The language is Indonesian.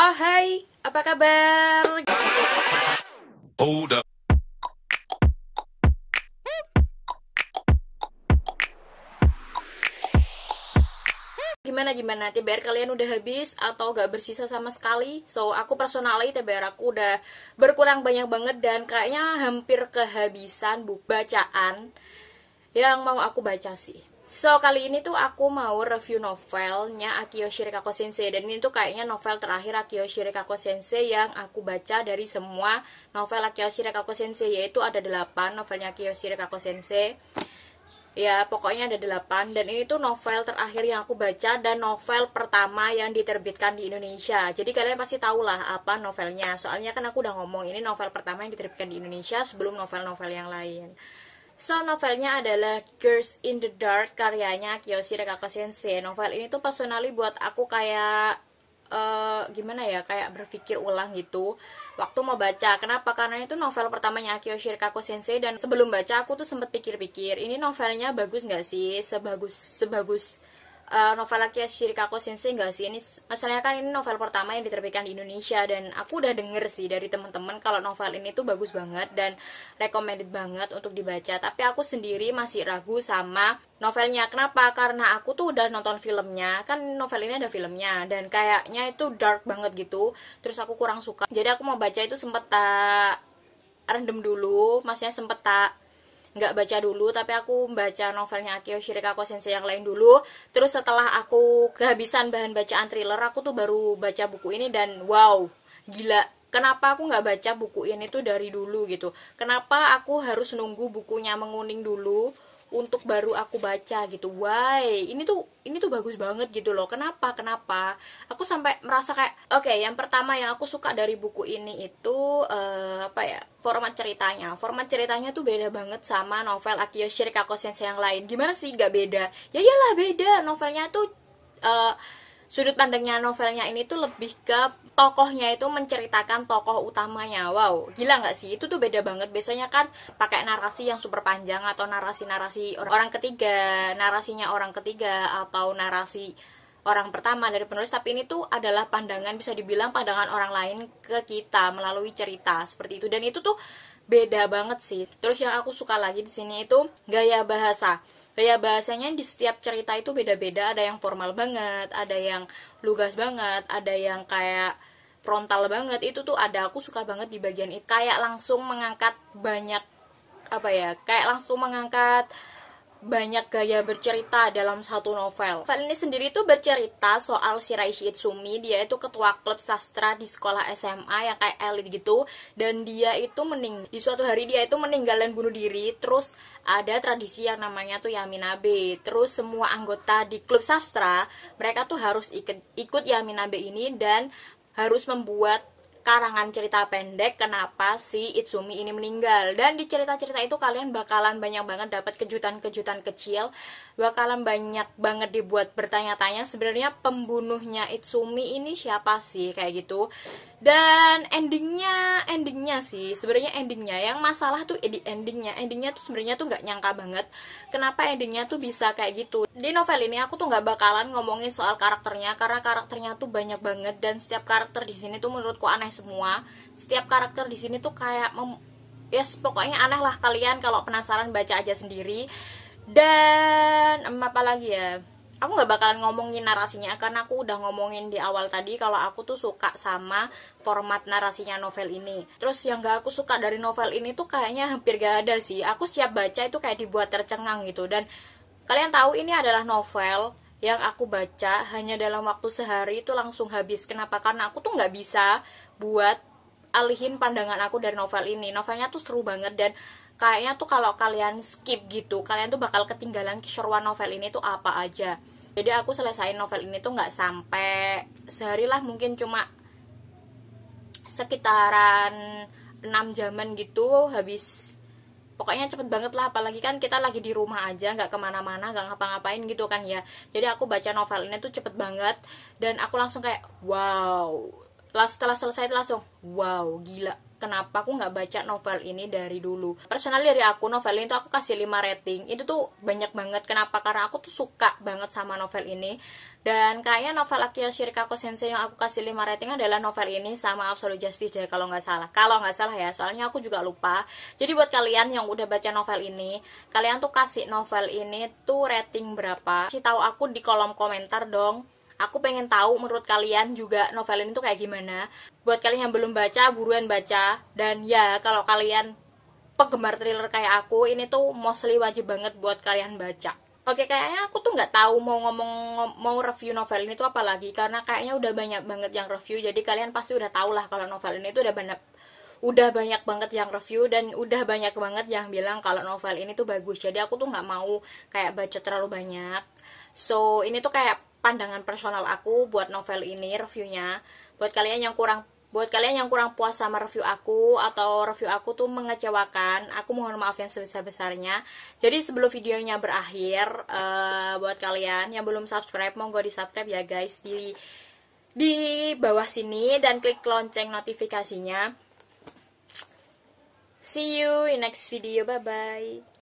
Oh hai, apa kabar? Hold up. Gimana TBR kalian udah habis atau gak bersisa sama sekali? So aku personally TBR aku udah berkurang banyak banget dan kayaknya hampir kehabisan buku bacaan yang mau aku baca sih. So kali ini tuh aku mau review novelnya Akio Shirakawa Sensei. Dan ini tuh kayaknya novel terakhir Akio Shirakawa Sensei yang aku baca dari semua novel Akio Shirakawa Sensei. Yaitu ada 8 novelnya Akio Shirakawa Sensei. Ya pokoknya ada 8. Dan ini tuh novel terakhir yang aku baca dan novel pertama yang diterbitkan di Indonesia. Jadi kalian pasti tahu lah apa novelnya. Soalnya kan aku udah ngomong ini novel pertama yang diterbitkan di Indonesia sebelum novel-novel yang lain. So, novelnya adalah Girls in the Dark karyanya Kiyoshi Rekako Sensei. Novel ini tuh personally buat aku kayak gimana ya, kayak berpikir ulang gitu waktu mau baca. Kenapa? Karena itu novel pertamanya Kiyoshi Rekako Sensei dan sebelum baca aku tuh sempet pikir-pikir, ini novelnya bagus nggak sih? Sebagus novel Kiyoshi Rekako Sensei nggak sih? Ini masalahnya kan ini novel pertama yang diterbitkan di Indonesia dan aku udah denger sih dari teman-teman kalau novel ini tuh bagus banget dan recommended banget untuk dibaca. Tapi aku sendiri masih ragu sama novelnya. Kenapa? Karena aku tuh udah nonton filmnya. Kan novel ini ada filmnya dan kayaknya itu dark banget gitu. Terus aku kurang suka. Jadi aku mau baca itu sempet tak random dulu, maksudnya sempet tak nggak baca dulu, tapi aku baca novelnya Akio Shirakawa Sensei yang lain dulu. Terus setelah aku kehabisan bahan bacaan thriller, aku tuh baru baca buku ini dan wow, gila. Kenapa aku nggak baca buku ini tuh dari dulu gitu? Kenapa aku harus nunggu bukunya menguning dulu untuk baru aku baca gitu? Why? Ini tuh bagus banget gitu loh. Kenapa? Aku sampai merasa kayak oke, yang pertama yang aku suka dari buku ini itu apa ya? Format ceritanya. Format ceritanya tuh beda banget sama novel Akio Shirakawa Sensei yang lain. Gimana sih gak beda? Ya iyalah beda. Novelnya tuh sudut pandangnya novelnya ini tuh lebih ke tokohnya itu menceritakan tokoh utamanya. Wow, gila nggak sih? Itu tuh beda banget. Biasanya kan pakai narasi yang super panjang atau narasi-narasi orang ketiga, narasinya orang ketiga atau narasi orang pertama dari penulis. Tapi ini tuh adalah pandangan, bisa dibilang pandangan orang lain ke kita melalui cerita seperti itu. Dan itu tuh beda banget sih. Terus yang aku suka lagi di sini itu gaya bahasa. Gaya bahasanya di setiap cerita itu beda-beda. Ada yang formal banget, ada yang lugas banget, ada yang kayak frontal banget. Itu tuh ada, aku suka banget di bagian itu. Kayak langsung mengangkat banyak apa ya? Kayak langsung mengangkat banyak gaya bercerita dalam satu novel. Novel ini sendiri tuh bercerita soal Shiraishi Itsumi. Dia itu ketua klub sastra di sekolah SMA yang kayak elit gitu. Dan dia itu di suatu hari dia itu meninggal dan bunuh diri. Terus ada tradisi yang namanya tuh Yaminabe. Terus semua anggota di klub sastra, mereka tuh harus ikut Yaminabe ini dan harus membuat karangan cerita pendek kenapa si Itsumi ini meninggal. Dan di cerita-cerita itu kalian bakalan banyak banget dapat kejutan-kejutan kecil, bakalan banyak banget dibuat bertanya-tanya sebenarnya pembunuhnya Itsumi ini siapa sih, kayak gitu. Dan endingnya sih sebenarnya yang masalah tuh endingnya tuh sebenarnya tuh nggak nyangka banget kenapa endingnya tuh bisa kayak gitu. Di novel ini aku tuh nggak bakalan ngomongin soal karakternya karena karakternya tuh banyak banget dan setiap karakter di sini tuh menurutku aneh semua. Setiap karakter di sini tuh kayak pokoknya aneh lah. Kalian kalau penasaran baca aja sendiri. Dan apa lagi ya, aku nggak bakalan ngomongin narasinya karena aku udah ngomongin di awal tadi kalau aku tuh suka sama format narasinya novel ini. Terus yang gak aku suka dari novel ini tuh kayaknya hampir gak ada sih. Aku siap baca itu kayak dibuat tercengang gitu. Dan kalian tahu ini adalah novel yang aku baca hanya dalam waktu sehari itu langsung habis. Kenapa? Karena aku tuh nggak bisa buat alihin pandangan aku dari novel ini. Novelnya tuh seru banget dan kayaknya tuh kalau kalian skip gitu, kalian tuh bakal ketinggalan keseruan novel ini tuh apa aja. Jadi aku selesaiin novel ini tuh nggak sampai sehari lah, mungkin cuma sekitaran 6 jaman gitu habis. Pokoknya cepet banget lah, apalagi kan kita lagi di rumah aja, nggak kemana-mana, nggak ngapa-ngapain gitu kan ya. Jadi aku baca novel ini tuh cepet banget dan aku langsung kayak wow, setelah selesai itu langsung wow gila, kenapa aku nggak baca novel ini dari dulu. Personal dari aku, novel ini tuh aku kasih 5 rating. Itu tuh banyak banget. Kenapa? Karena aku tuh suka banget sama novel ini. Dan kayaknya novel Akira Shirikako Sensei yang aku kasih 5 rating adalah novel ini sama Absolute Justice deh, kalau nggak salah. Kalau nggak salah ya, soalnya aku juga lupa. Jadi buat kalian yang udah baca novel ini, kalian tuh kasih novel ini tuh rating berapa? Kasih tahu aku di kolom komentar dong. Aku pengen tahu menurut kalian juga novel ini tuh kayak gimana. Buat kalian yang belum baca, buruan baca. Dan ya, kalau kalian penggemar thriller kayak aku, ini tuh mostly wajib banget buat kalian baca. Oke, kayaknya aku tuh nggak tahu mau review novel ini tuh apa lagi, karena kayaknya udah banyak banget yang review. Jadi kalian pasti udah tahu lah kalau novel ini tuh udah banyak banget yang review, dan udah banyak banget yang bilang kalau novel ini tuh bagus. Jadi aku tuh nggak mau kayak baca terlalu banyak. So ini tuh kayak pandangan personal aku buat novel ini reviewnya. Buat kalian yang kurang puas sama review aku, atau review aku tuh mengecewakan, aku mohon maaf yang sebesar-besarnya. Jadi sebelum videonya berakhir, buat kalian yang belum subscribe, monggo di subscribe ya guys, di bawah sini, dan klik lonceng notifikasinya. See you in next video, bye bye.